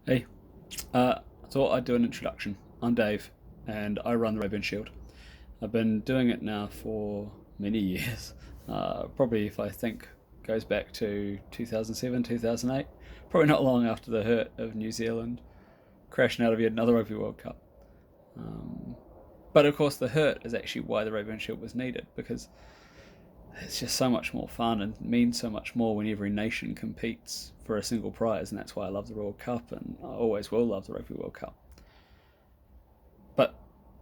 Hey, I thought I'd do an introduction. I'm Dave, and I run the Raeburn Shield. I've been doing it now for many years. Probably, if I think, goes back to 2007, 2008. Probably not long after the hurt of New Zealand crashing out of yet another Rugby World Cup. Um, but of course, the hurt is actually why the Raeburn Shield was needed, because it's just so much more fun and means so much more when every nation competes for a single prize, and that's why I love the World Cup, and I always will love the Rugby World Cup. But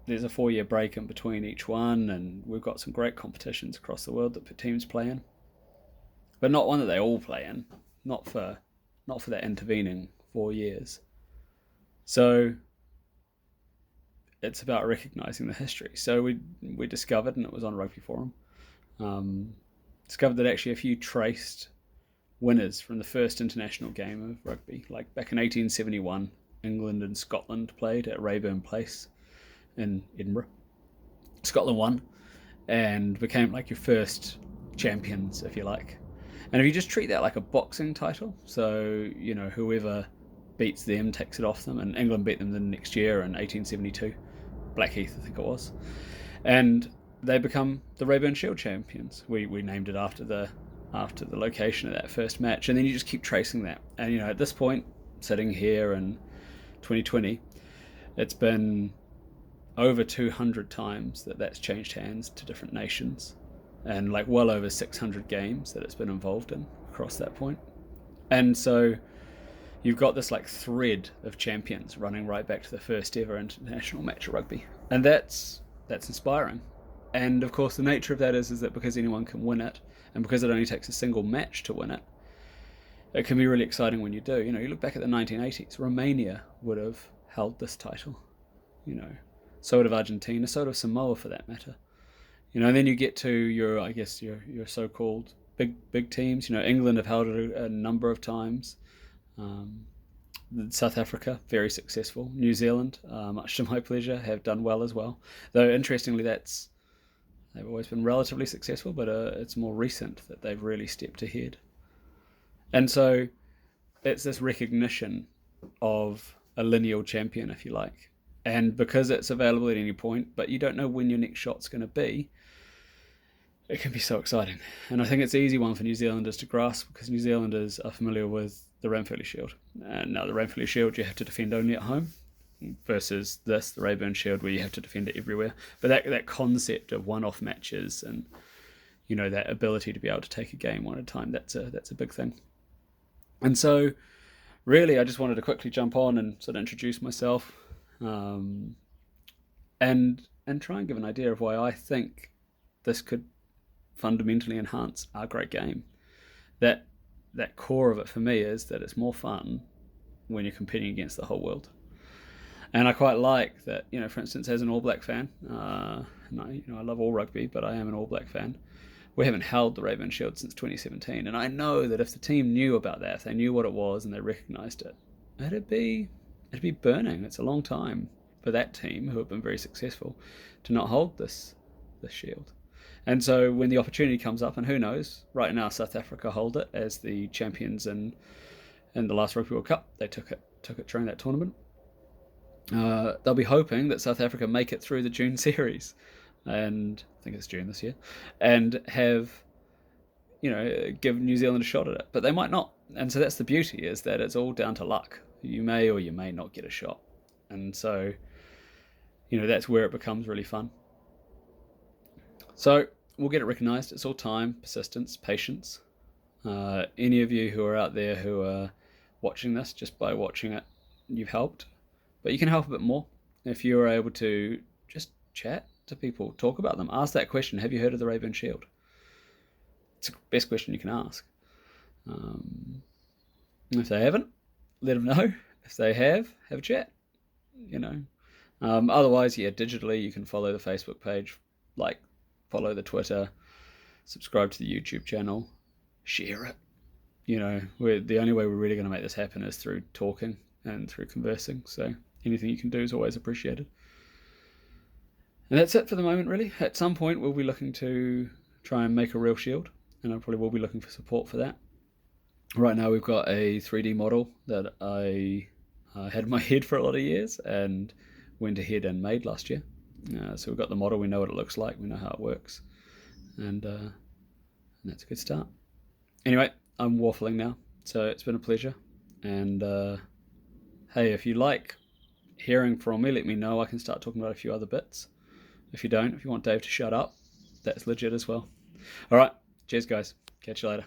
there's a 4 year break in between each one, and we've got some great competitions across the world that teams play in, but not one that they all play in, not for that intervening 4 years. So it's about recognizing the history. So we discovered, and it was on Rugby Forum, um, discovered that actually if you traced winners from the first international game of rugby, like back in 1871, England and Scotland played at Raeburn Place in Edinburgh. Scotland won and became like your first champions, if you like. And if you just treat that like a boxing title, so whoever beats them takes it off them, and England beat them the next year in 1872, Blackheath I think it was, and they become the Raeburn Shield champions. We named it after the location of that first match, and then you just keep tracing that. And at this point, sitting here in 2020, it's been over 200 times that's changed hands to different nations, and like well over 600 games that it's been involved in across that point. And so you've got this like thread of champions running right back to the first ever international match of rugby, and that's inspiring. And of course, the nature of that is that because anyone can win it, and because it only takes a single match to win it, it can be really exciting when you do. You look back at the 1980s, Romania would have held this title. You know, so would have Argentina, so would have Samoa for that matter. And then you get to your so-called big teams. England have held it a number of times. Um, South Africa, very successful. New Zealand, much to my pleasure, have done well as well. Though interestingly, they've always been relatively successful, but it's more recent that they've really stepped ahead. And so it's this recognition of a lineal champion, if you like. And because it's available at any point, but you don't know when your next shot's going to be, it can be so exciting. And I think it's an easy one for New Zealanders to grasp, because New Zealanders are familiar with the Ranfurly Shield. And now the Ranfurly Shield you have to defend only at home, versus the Raeburn Shield, where you have to defend it everywhere. But that concept of one-off matches, and that ability to be able to take a game one at a time, that's a big thing. And so really I just wanted to quickly jump on and sort of introduce myself, um, and try and give an idea of why I think this could fundamentally enhance our great game. That core of it for me is that it's more fun when you're competing against the whole world. And I quite like that, for instance, as an All Black fan, I love all rugby, but I am an All Black fan. We haven't held the Raeburn Shield since 2017, and I know that if the team knew about that, if they knew what it was and they recognised it, it'd be burning. It's a long time for that team, who have been very successful, to not hold this shield. And so when the opportunity comes up, and who knows, right now South Africa hold it as the champions in the last Rugby World Cup. They took it during that tournament. They'll be hoping that South Africa make it through the June series, and I think it's June this year, and have give New Zealand a shot at it. But they might not, and so that's the beauty, is that it's all down to luck. You may or you may not get a shot, and so that's where it becomes really fun. So we'll get it recognised. It's all time, persistence, patience. Any of you who are out there who are watching this, just by watching it, you've helped. But you can help a bit more if you're able to just chat to people, talk about them, ask that question: have you heard of the Raeburn Shield? It's the best question you can ask. If they haven't, let them know. If they have a chat. Otherwise, digitally you can follow the Facebook page, follow the Twitter, subscribe to the YouTube channel, share it. The only way we're really going to make this happen is through talking and through conversing. So anything you can do is always appreciated. And that's it for the moment, really. At some point, we'll be looking to try and make a real shield, and I probably will be looking for support for that. Right now, we've got a 3D model that I I had in my head for a lot of years and went ahead and made last year. So we've got the model, we know what it looks like, we know how it works, and that's a good start. Anyway, I'm waffling now, so it's been a pleasure. And hey, if you like hearing from me, let me know. I can start talking about a few other bits. If you don't, if you want Dave to shut up, that's legit as well. All right, cheers, guys. Catch you later.